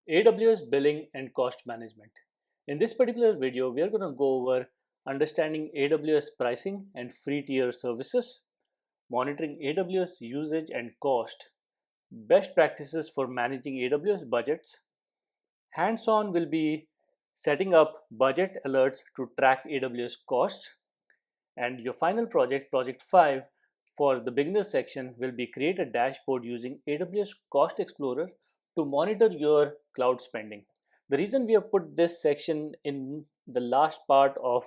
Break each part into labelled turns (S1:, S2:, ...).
S1: AWS Billing and Cost Management. In this particular video, we are going to go over understanding AWS pricing and free tier services, monitoring AWS usage and cost, best practices for managing AWS budgets. Hands-on will be setting up budget alerts to track AWS costs, and your final project, project 5, for the beginner section will be create a dashboard using AWS Cost Explorer to monitor your cloud spending. The reason we have put this section in the last part of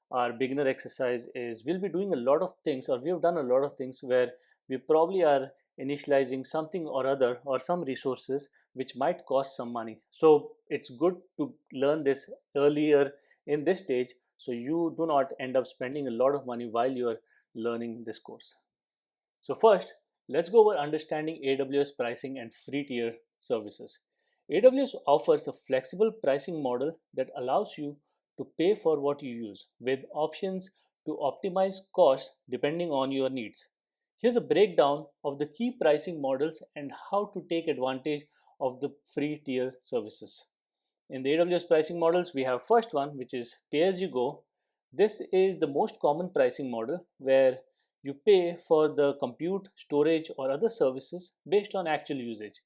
S1: our beginner exercise is we'll be doing a lot of things, or we have done a lot of things where we probably are initializing something or other or some resources which might cost some money. So it's good to learn this earlier in this stage so you do not end up spending a lot of money while you're learning this course. So first, let's go over understanding AWS pricing and free tier services. AWS offers a flexible pricing model that allows you to pay for what you use with options to optimize costs depending on your needs. Here's a breakdown of the key pricing models and how to take advantage of the free tier services. In the AWS pricing models, we have first one, which is pay as you go. This is the most common pricing model where you pay for the compute, storage, or other services based on actual usage.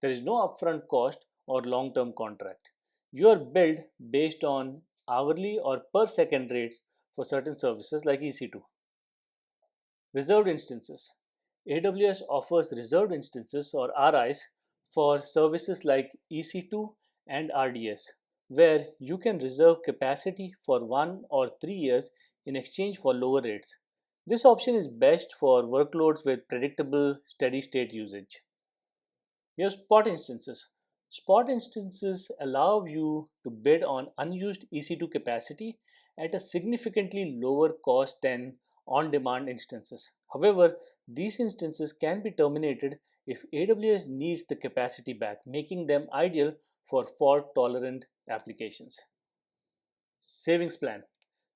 S1: There is no upfront cost or long-term contract. You are billed based on hourly or per second rates for certain services like EC2. Reserved instances. AWS offers reserved instances or RIs for services like EC2 and RDS, where you can reserve capacity for 1 or 3 years in exchange for lower rates. This option is best for workloads with predictable steady state usage. We have spot instances. Spot instances allow you to bid on unused EC2 capacity at a significantly lower cost than on demand instances. However, these instances can be terminated if AWS needs the capacity back, making them ideal for fault tolerant applications. Savings plan.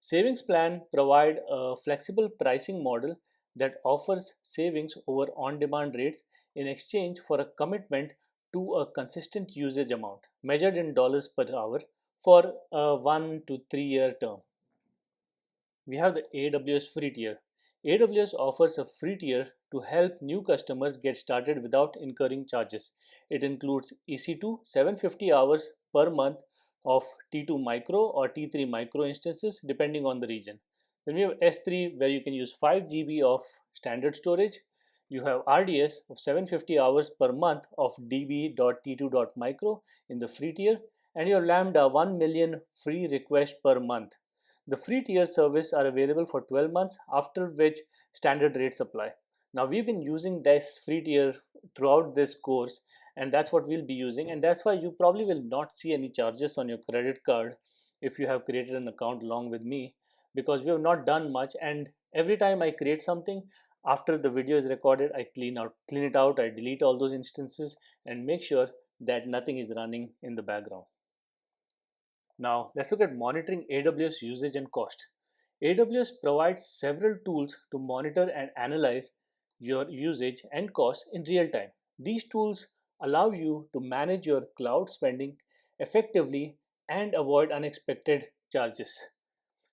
S1: Savings plan provide a flexible pricing model that offers savings over on demand rates in exchange for a commitment to a consistent usage amount measured in dollars per hour for a 1 to 3 year term. We have the AWS free tier. AWS offers a free tier to help new customers get started without incurring charges. It includes EC2 750 hours per month of T2 micro or T3 micro instances depending on the region. Then we have S3 where you can use 5 GB of standard storage. You have RDS of 750 hours per month of db.t2.micro in the free tier, and your Lambda 1 million free requests per month. The free tier service are available for 12 months, after which standard rates apply. Now we've been using this free tier throughout this course, and that's what we'll be using, and that's why you probably will not see any charges on your credit card if you have created an account along with me, because we have not done much, and every time I create something, after the video is recorded, I clean it out, I delete all those instances and make sure that nothing is running in the background. Now, let's look at monitoring AWS usage and cost. AWS provides several tools to monitor and analyze your usage and costs in real time. These tools allow you to manage your cloud spending effectively and avoid unexpected charges.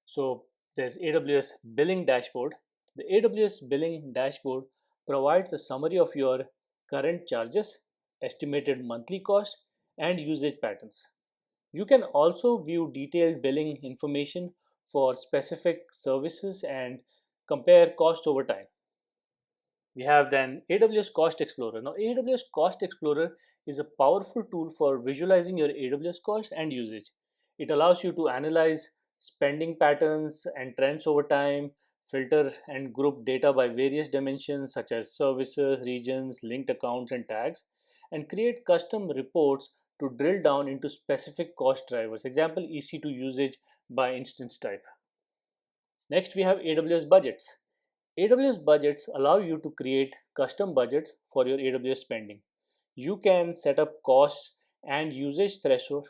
S1: So, there's AWS Billing Dashboard. The AWS Billing Dashboard provides a summary of your current charges, estimated monthly cost, and usage patterns. You can also view detailed billing information for specific services and compare cost over time. We have then AWS Cost Explorer. Now, AWS Cost Explorer is a powerful tool for visualizing your AWS cost and usage. It allows you to analyze spending patterns and trends over time, filter and group data by various dimensions such as services, regions, linked accounts, and tags, and create custom reports to drill down into specific cost drivers. Example, EC2 usage by instance type. Next, we have AWS Budgets. AWS Budgets allow you to create custom budgets for your AWS spending. You can set up costs and usage thresholds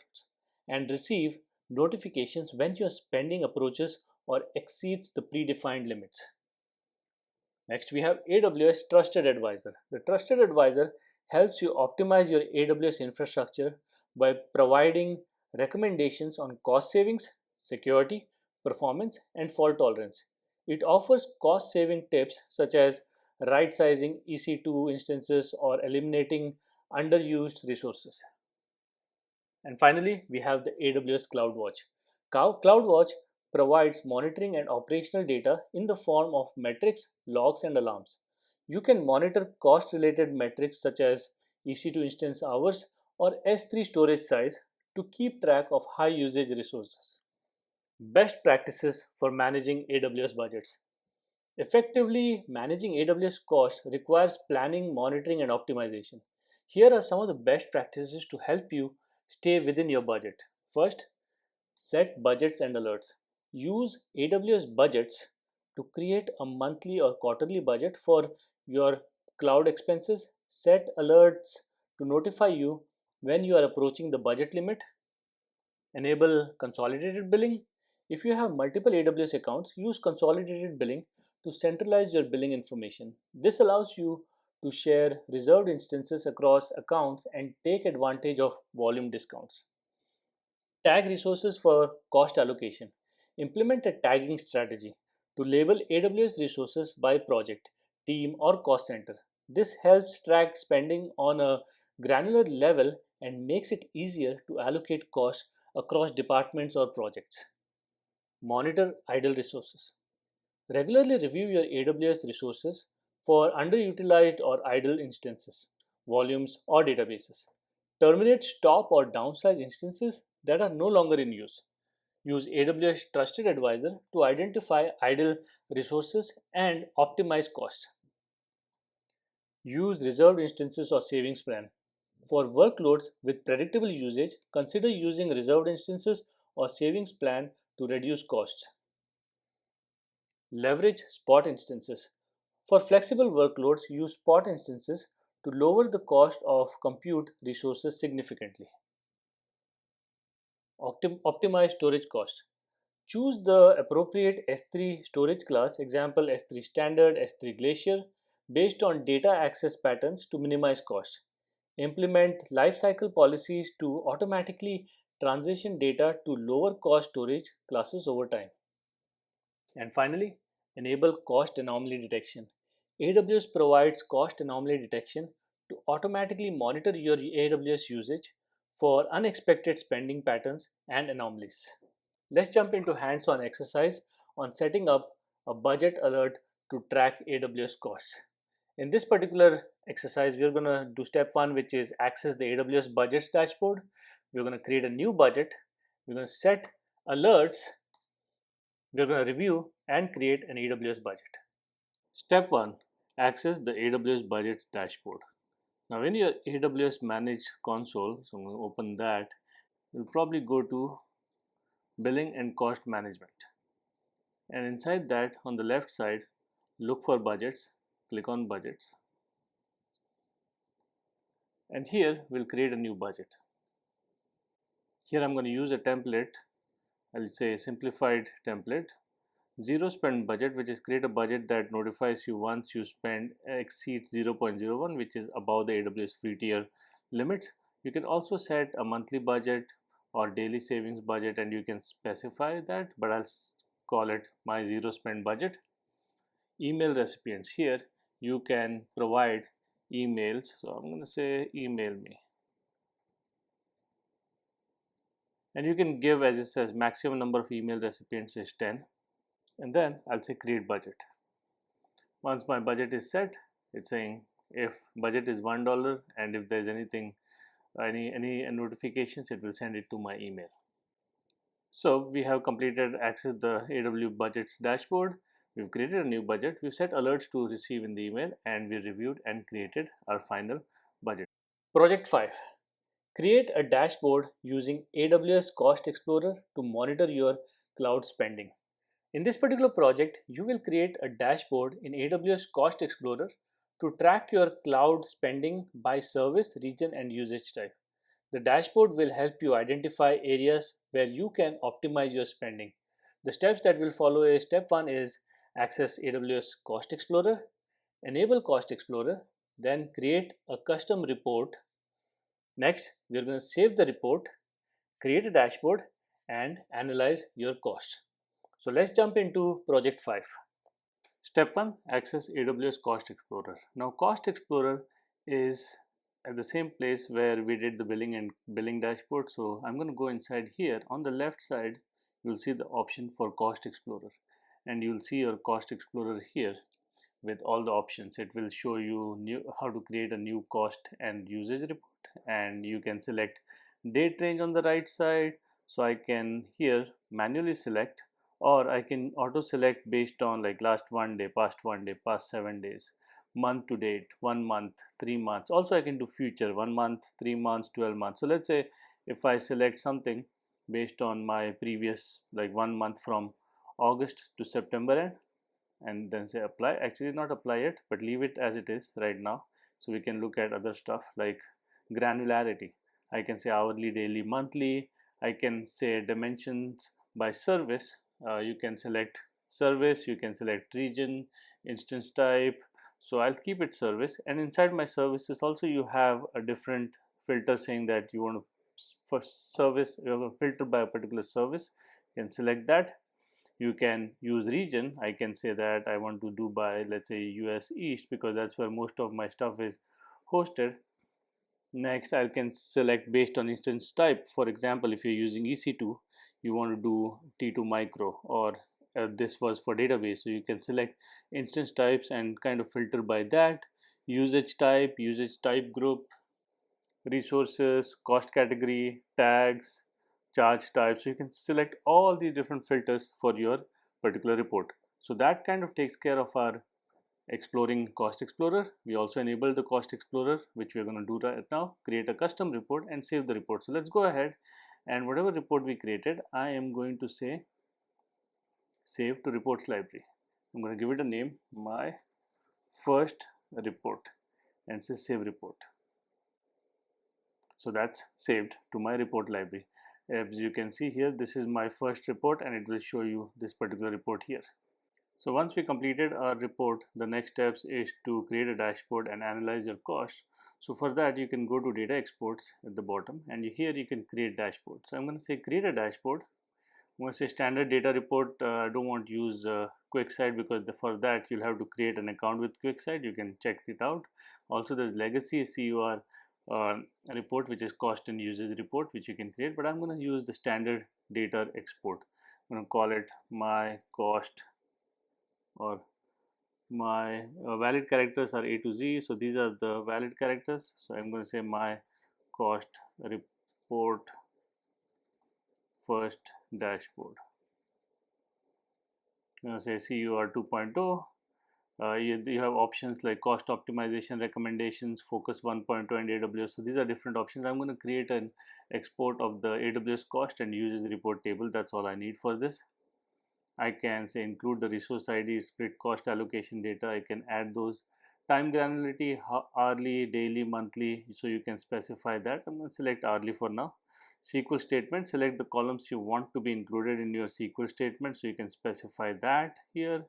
S1: and receive notifications when your spending approaches or exceeds the predefined limits. Next, we have AWS Trusted Advisor. The Trusted Advisor helps you optimize your AWS infrastructure by providing recommendations on cost savings, security, performance, and fault tolerance. It offers cost saving tips such as right sizing EC2 instances or eliminating underused resources. And finally, we have the AWS CloudWatch. CloudWatch provides monitoring and operational data in the form of metrics, logs, and alarms. You can monitor cost related metrics such as EC2 instance hours or S3 storage size to keep track of high usage resources. Best practices for managing AWS budgets. Effectively managing AWS costs requires planning, monitoring, and optimization. Here are some of the best practices to help you stay within your budget. First, set budgets and alerts. Use AWS budgets to create a monthly or quarterly budget for your cloud expenses. Set alerts to notify you when you are approaching the budget limit. Enable consolidated billing. If you have multiple AWS accounts, use consolidated billing to centralize your billing information. This allows you to share reserved instances across accounts and take advantage of volume discounts. Tag resources for cost allocation. Implement a tagging strategy to label AWS resources by project, team, or cost center. This helps track spending on a granular level and makes it easier to allocate costs across departments or projects. Monitor idle resources. Regularly review your AWS resources for underutilized or idle instances, volumes, or databases. Terminate, stop, or downsize instances that are no longer in use. Use AWS Trusted Advisor to identify idle resources and optimize costs. Use reserved instances or savings plan. For workloads with predictable usage, consider using reserved instances or savings plan to reduce costs. Leverage spot instances. For flexible workloads, use spot instances to lower the cost of compute resources significantly. Optimize storage cost. Choose the appropriate S3 storage class, example S3 Standard, S3 Glacier, based on data access patterns to minimize cost. Implement lifecycle policies to automatically transition data to lower cost storage classes over time. And finally, enable cost anomaly detection. AWS provides cost anomaly detection to automatically monitor your AWS usage for unexpected spending patterns and anomalies. Let's jump into hands-on exercise on setting up a budget alert to track AWS costs. In this particular exercise, we're going to do step one, which is access the AWS Budgets dashboard. We're going to create a new budget. We're going to set alerts. We're going to review and create an AWS budget. Step 1. Access the AWS Budgets dashboard. Now, when your AWS Manage console, so I'm going to open that, you'll probably go to Billing and Cost Management. And inside that, on the left side, look for Budgets, click on Budgets. And here, we'll create a new budget. Here, I'm going to use a template. I'll say simplified template. Zero spend budget, which is create a budget that notifies you once you spend exceeds 0.01, which is above the AWS free tier limits. You can also set a monthly budget or daily savings budget, and you can specify that, but I'll call it my zero spend budget. Email recipients. Here you can provide emails, so I'm going to say email me, and you can give, as it says, maximum number of email recipients is 10. And then I'll say create budget. Once my budget is set, it's saying if budget is $1 and if there's anything, any notifications, it will send it to my email. So we have completed access the AWS Budgets dashboard. We've created a new budget. We've set alerts to receive in the email, and we reviewed and created our final budget. Project 5. Create a dashboard using AWS Cost Explorer to monitor your cloud spending. In this particular project, you will create a dashboard in AWS Cost Explorer to track your cloud spending by service, region, and usage type. The dashboard will help you identify areas where you can optimize your spending. The steps that will follow is step 1 is access AWS Cost Explorer, enable Cost Explorer, then create a custom report Next, we're going to save the report, create a dashboard, and analyze your cost. So let's jump into project 5. Step 1, access AWS Cost Explorer. Now Cost Explorer is at the same place where we did the billing and billing dashboard. So I'm going to go inside here. On the left side, you'll see the option for Cost Explorer, and you'll see your Cost Explorer here with all the options. It will show you how to create a new cost and usage report, and you can select date range on the right side. So I can here manually select, or I can auto select based on like last 1 day, past 7 days, month to date, 1 month, 3 months. Also I can do future, 1 month, 3 months, 12 months. So let's say if I select something based on my previous like 1 month from August to September end, and then say apply. Actually not apply it, but leave it as it is right now. So we can look at other stuff like granularity. I can say hourly, daily, monthly. I can say dimensions by service. You can select service, you can select region, instance type. So I'll keep it service, and inside my services also you have a different filter saying that you want to for service, you have a filter by a particular service. You can select that. You can use region. I can say that I want to do by, let's say, US East, because that's where most of my stuff is hosted. Next, I can select based on instance type. For example, if you're using EC2, you want to do T2 micro, or this was for database, so you can select instance types and kind of filter by that. Usage type group, resources, cost category, tags, charge type. So you can select all these different filters for your particular report. So that kind of takes care of our exploring Cost Explorer. We also enable the Cost Explorer, which we're going to do right now, create a custom report and save the report. So let's go ahead, and whatever report we created, I am going to say save to reports library. I'm going to give it a name, my first report, and say save report. So that's saved to my report library. As you can see here, this is my first report, and it will show you this particular report here. So once we completed our report, the next steps is to create a dashboard and analyze your cost. So for that, you can go to data exports at the bottom, and here you can create dashboard. So I'm going to say create a dashboard. I'm going to say standard data report. I don't want to use QuickSight, because for that you'll have to create an account with QuickSight. You can check it out. Also there's legacy CUR report, which is cost and usage report, which you can create, but I'm going to use the standard data export. I'm going to call it my cost, or my valid characters are A to Z. So these are the valid characters. So I'm going to say my cost report first dashboard. I'm going to say CUR 2.0. You have options like cost optimization recommendations, focus 1.2, and AWS. So these are different options. I'm going to create an export of the AWS cost and usage report table. That's all I need for this. I can say include the resource ID, split cost allocation data. I can add those. Time granularity, hourly, daily, monthly. So you can specify that. I'm going to select hourly for now. SQL statement, select the columns you want to be included in your SQL statement. So you can specify that here.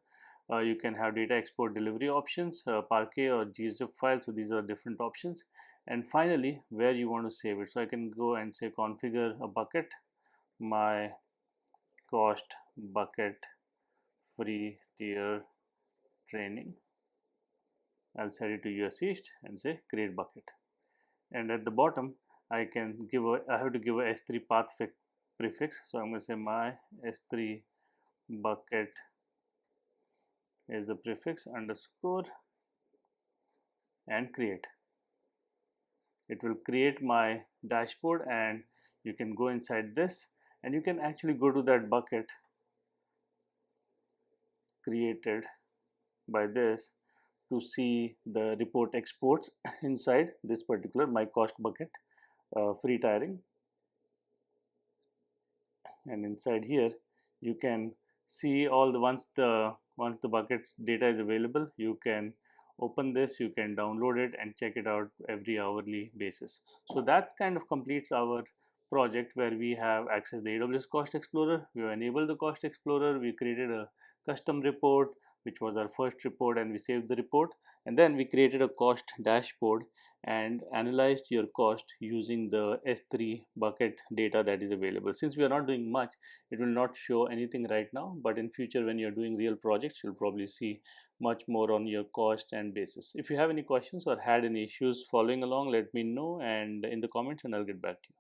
S1: You can have data export delivery options, Parquet or gzip file. So these are different options. And finally, where you want to save it. So I can go and say configure a bucket, my cost bucket free tier training. I'll set it to US East and say create bucket. And at the bottom, I have to give a S3 path prefix. So I'm going to say my S3 bucket is the prefix underscore and create. It will create my dashboard, and you can go inside this, and you can actually go to that bucket created by this to see the report exports inside this particular my cost bucket free tiering. And inside here you can see all the once the buckets data is available, you can open this, you can download it and check it out every hourly basis. So that kind of completes our project where we have accessed the AWS Cost Explorer. We have enabled the Cost Explorer, we created a custom report which was our first report, and we saved the report, and then we created a cost dashboard, and analyzed your cost using the S3 bucket data that is available. Since we are not doing much, it will not show anything right now, but in future when you're doing real projects, you'll probably see much more on your cost and basis. If you have any questions or had any issues following along, let me know and in the comments, and I'll get back to you.